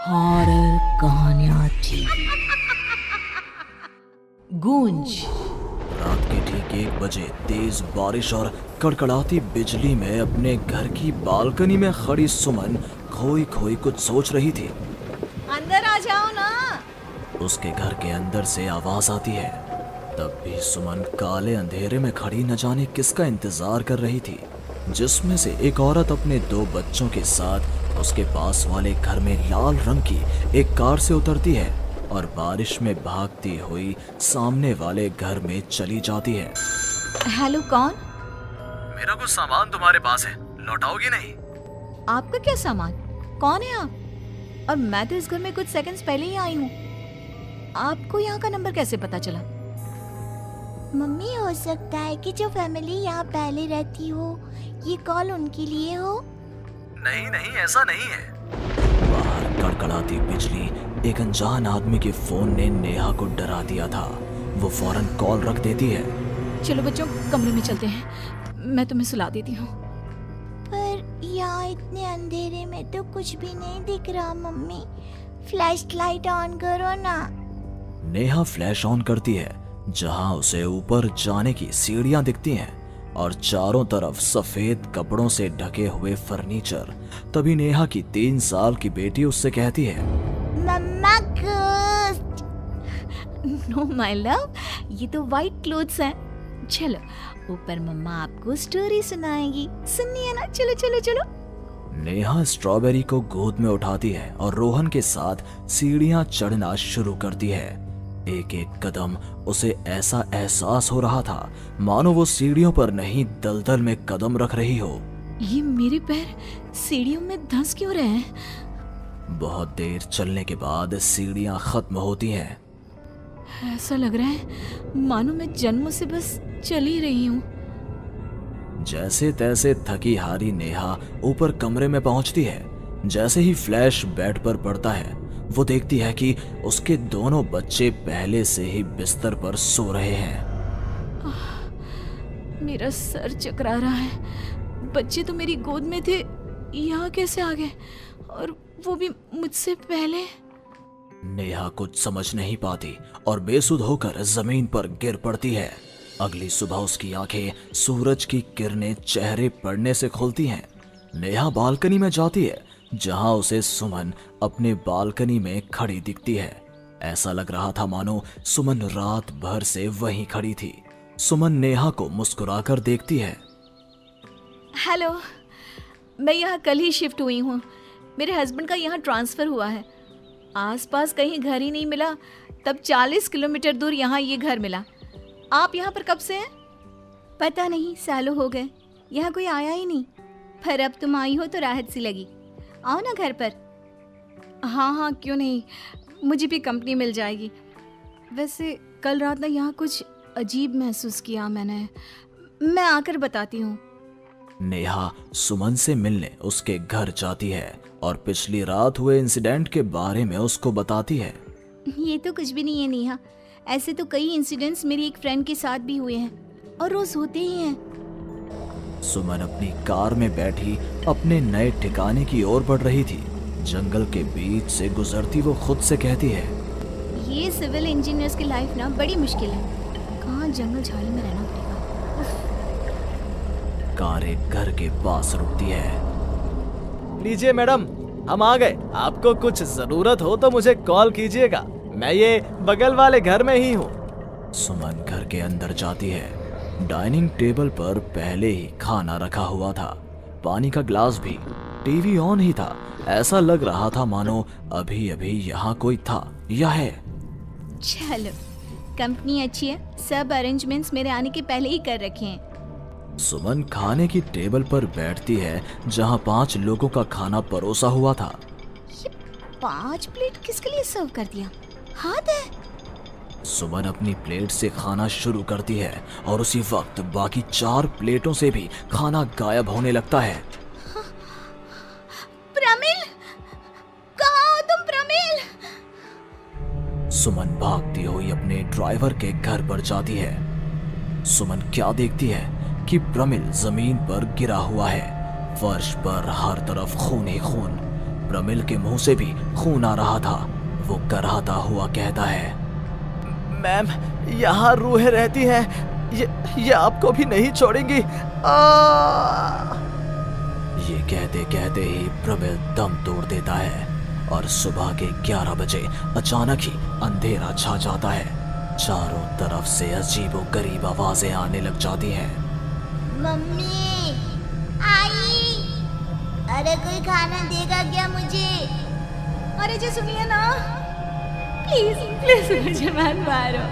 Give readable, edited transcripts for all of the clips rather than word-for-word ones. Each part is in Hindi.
हॉरर कहानियाँ थी। गूंज। रात के ठीक 1 बजे तेज बारिश और कड़कड़ाती बिजली में अपने घर की बालकनी में खड़ी सुमन खोई खोई कुछ सोच रही थी। अंदर आ जाओ ना। उसके घर के अंदर से आवाज आती है। तब भी सुमन काले अंधेरे में खड़ी न जाने किसका इंतजार कर रही थी, जिसमें से एक औरत अपने 2 बच्चों के साथ उसके पास वाले घर में लाल रंग की एक कार से उतरती है और बारिश में भागती हुई सामने वाले घर में चली जाती है। हेलो, कौन? मेरा कुछ सामान तुम्हारे पास है, लौटाओगी नहीं? आपका क्या सामान? कौन है आप? और मैं तो इस घर में कुछ सेकंड्स पहले ही आई हूँ। आपको यहाँ का नंबर कैसे पता चला? मम्मी, हो सकता है कि जो फैमिली यहाँ पहले रहती हो, ये कॉल उनके लिए हो। नहीं नहीं, ऐसा नहीं है। बाहर कड़कड़ाती बिजली एक अनजान आदमी के फोन ने नेहा को डरा दिया था। वो फौरन कॉल रख देती है। चलो बच्चों, कमरे में चलते हैं, मैं तुम्हें सुला देती हूँ। पर यहाँ इतने अंधेरे में तो कुछ भी नहीं दिख रहा मम्मी। फ्लैश लाइट ऑन करो ना। नेहा फ्लैश ऑन करती है, जहां उसे ऊपर जाने की सीढ़ियां दिखती हैं और चारों तरफ सफेद कपड़ों से ढके हुए फर्नीचर। तभी नेहा की 3 साल की बेटी उससे कहती है, मम्मा घोस्ट। नो माय लव, ये तो वाइट क्लोथ्स हैं। चलो ऊपर, मम्मा आपको स्टोरी सुनाएगी। सुनिए ना, चलो चलो चलो। नेहा स्ट्रॉबेरी को गोद में उठाती है और रोहन के साथ सीढ़ियां चढ़ना शुरू करती है। एक एक कदम उसे ऐसा एहसास हो रहा था मानो वो सीढ़ियों पर नहीं दलदल में कदम रख रही हो। ये मेरे पैर सीढ़ियों में धंस क्यों रहे हैं? बहुत देर चलने के बाद सीढ़ियां खत्म होती हैं। ऐसा लग रहा है मानो मैं जन्म से बस चल ही रही हूँ। जैसे तैसे थकी हारी नेहा ऊपर कमरे में पहुंचती है। जैसे ही फ्लैश बेड पर पड़ता है, वो देखती है कि उसके दोनों बच्चे पहले से ही बिस्तर पर सो रहे हैं। मेरा सर चकरा रहा है। बच्चे तो मेरी गोद में थे, यहाँ कैसे आ गए? और वो भी मुझसे पहले। नेहा कुछ समझ नहीं पाती और बेसुध होकर जमीन पर गिर पड़ती है। अगली सुबह उसकी आंखें सूरज की किरणें चेहरे पड़ने से खुलती हैं। नेहा बालकनी में जाती है, जहां उसे सुमन अपने बालकनी में खड़ी दिखती है। ऐसा लग रहा था मानो सुमन रात भर से वहीं खड़ी थी। सुमन नेहा को मुस्कुराकर देखती है। हेलो, मैं यहाँ कल ही शिफ्ट हुई हूँ। मेरे हस्बैंड का यहाँ ट्रांसफ़र हुआ है। आसपास कहीं घर ही नहीं मिला, तब 40 किलोमीटर दूर यहाँ ये घर मिला। आप यहाँ पर कब से हैं? पता नहीं, सालों हो गए, यहाँ कोई आया ही नहीं। पर अब तुम आई हो तो राहत सी लगी। आओ ना घर पर। हाँ हाँ, क्यों नहीं, मुझे भी कंपनी मिल जाएगी। वैसे कल रात ना यहाँ कुछ अजीब महसूस किया मैंने। मैं आकर बताती हूँ। नेहा सुमन से मिलने उसके घर जाती है और पिछली रात हुए इंसिडेंट के बारे में उसको बताती है। ये तो कुछ भी नहीं है नेहा। ऐसे तो कई इंसिडेंट्स मेरी एक फ्रेंड के साथ भी हुए हैं और रोज होते ही हैं। सुमन अपनी कार में बैठी अपने नए ठिकाने की ओर बढ़ रही थी। जंगल के बीच से गुजरती वो खुद से कहती है, ये सिविल इंजीनियर्स की लाइफ ना बड़ी मुश्किल है। कहाँ जंगल झाड़ी में रहना पड़ेगा। कार एक घर के पास रुकती है। लीजिए मैडम, हम आ गए। आपको कुछ जरूरत हो तो मुझे कॉल कीजिएगा। मैं ये बगल वाले घर में ही हूँ। सुमन घर के अंदर जाती है। डाइनिंग टेबल पर पहले ही खाना रखा हुआ था, पानी का ग्लास भी, टीवी ऑन ही था। ऐसा लग रहा था मानो अभी अभी यहाँ कोई था या है। चलो, कंपनी अच्छी है, सब अरेंजमेंट्स मेरे आने के पहले ही कर रखे हैं। सुमन खाने की टेबल पर बैठती है, जहाँ 5 लोगों का खाना परोसा हुआ था। ये 5 प्लेट किसके लिए सर्व कर दिया? हाथ है। सुमन अपनी प्लेट से खाना शुरू करती है और उसी वक्त बाकी 4 प्लेटों से भी खाना गायब होने लगता है। प्रमिल, कहाँ हो तुम प्रमिल? सुमन भागती हुई अपने ड्राइवर के घर पर जाती है। सुमन क्या देखती है कि प्रमिल जमीन पर गिरा हुआ है। फर्श पर हर तरफ खून ही खून। प्रमिल के मुंह से भी खून आ रहा था। वो कराहता हुआ कहता है, मैम, यहाँ रूहें रहती हैं, ये आपको भी नहीं छोड़ेंगी। ये कहते कहते ही प्रमिल दम तोड़ देता है और सुबह के 11 बजे अचानक ही अंधेरा छा जाता है। चारों तरफ से अजीबोगरीब आवाजें आने लग जाती हैं। मम्मी, आई, अरे कोई खाना देगा क्या मुझे? अरे जी सुनिए ना, प्लीज प्लीज मुझे मत मारो।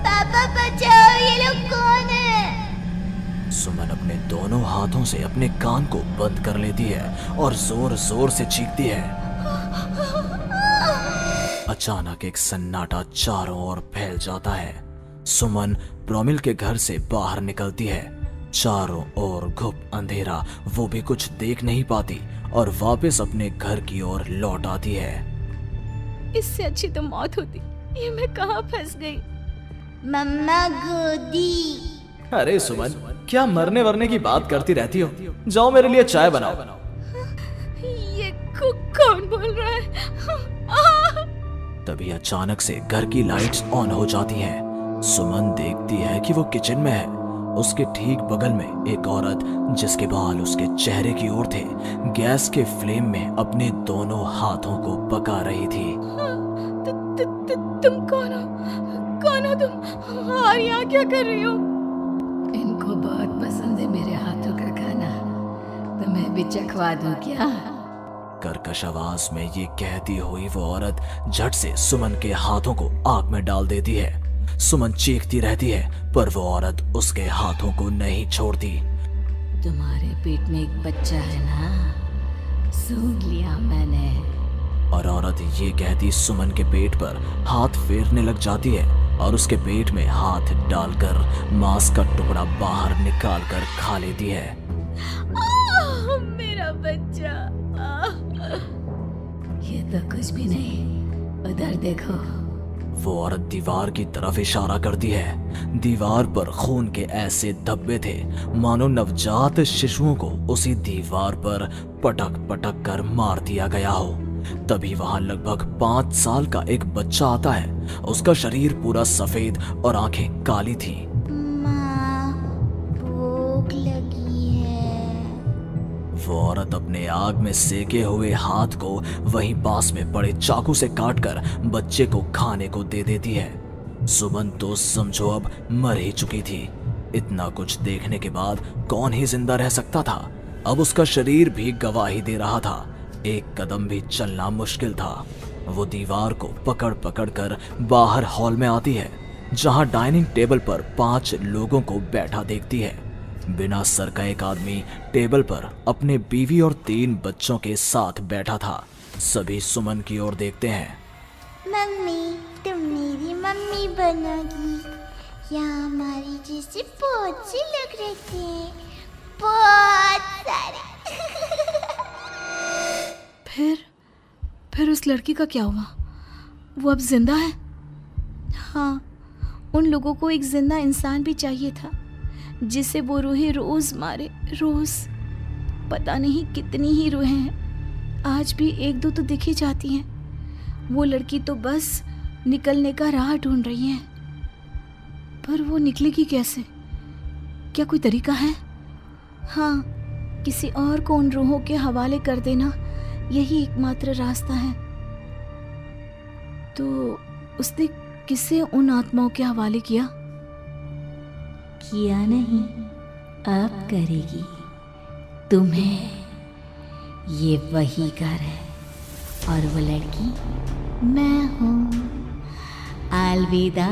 पापा बचाओ, ये लोग कौन है? सुमन अपने दोनों हाथों से अपने कान को बंद कर लेती है और जोर जोर से चीखती है। अचानक एक सन्नाटा चारों ओर फैल जाता है। सुमन प्रमिल के घर से बाहर निकलती है। चारों ओर घुप अंधेरा, वो भी कुछ देख नहीं पाती और वापस अपने घर की ओर लौट आती है। इससे अच्छी तो मौत होती, ये मैं कहाँ फंस गई। मम्मा गोदी। अरे सुमन, क्या मरने वरने की बात करती रहती हो? जाओ मेरे लिए चाय बनाओ। ये कौन बोल रहा है? तभी अचानक से घर की लाइट्स ऑन हो जाती हैं। सुमन देखती है कि वो किचन में है। उसके ठीक बगल में एक औरत, जिसके बाल उसके चेहरे की ओर थे, गैस के फ्लेम में अपने दोनों हाथों को पका रही थी। तुम कौन हो? कौन हो तुम? और यहाँ क्या कर रही हो? इनको बहुत पसंद है मेरे हाथों का खाना, तो मैं भी चखवा दूं क्या? कर्कश आवाज में ये कहती हुई वो औरत झट से सुमन के हाथों को आग में डाल देती है। सुमन चीखती रहती है, पर वो औरत उसके हाथों को नहीं छोड़ती। तुम्हारे पेट में एक बच्चा है ना, सूंघ लिया मैंने। और औरत ये कहती सुमन के पेट पर हाथ फेरने लग जाती है और उसके पेट में हाथ डालकर मांस का टुकड़ा बाहर निकाल कर खा लेती है। मेरा बच्चा। ये तो कुछ भी नहीं, उधर देखो। वो औरत दीवार की तरफ इशारा करती है। दीवार पर खून के ऐसे धब्बे थे मानो नवजात शिशुओं को उसी दीवार पर पटक पटक कर मार दिया गया हो। तभी वहां लगभग 5 साल का एक बच्चा आता है। उसका शरीर पूरा सफेद और आंखें काली थी। माँ, भूख लगी है। वो औरत अपने आग में सेके हुए हाथ को वहीं पास में पड़े चाकू से काटकर बच्चे को खाने को दे देती है। सुमन तो समझो अब मर ही चुकी थी। इतना कुछ देखने के बाद कौन ही जिंदा रह सकता था। अब उसका शरीर भी गवाही दे रहा था। एक कदम भी चलना मुश्किल था। वो दीवार को पकड़ पकड़ कर बाहर हॉल में आती है, जहां डाइनिंग टेबल पर 5 लोगों को बैठा देखती है। बिना सर का एक आदमी टेबल पर अपने बीवी और 3 बच्चों के साथ बैठा था। सभी सुमन की ओर देखते हैं। मम्मी, तुम मेरी मम्मी बनोगी। यहाँ हमारी जैसे बहुत से लोग रहते हैं, बहुत सारे। फिर उस लड़की का क्या हुआ? वो अब जिंदा है? हाँ, उन लोगों को एक जिंदा इंसान भी चाहिए था, जिसे वो रूहें रोज मारे, रोज। पता नहीं कितनी ही रूहें हैं, आज भी 1-2 तो दिखी जाती हैं। वो लड़की तो बस निकलने का राह ढूंढ रही है, पर वो निकलेगी कैसे? क्या कोई तरीका है? हाँ, किसी और को उन रूहों के हवाले कर देना यही एकमात्र रास्ता है। तो उसने किसे उन आत्माओं के हवाले किया? किया नहीं, अब करेगी। तुम्हें ये वही घर है और वो लड़की मैं हूँ। अलविदा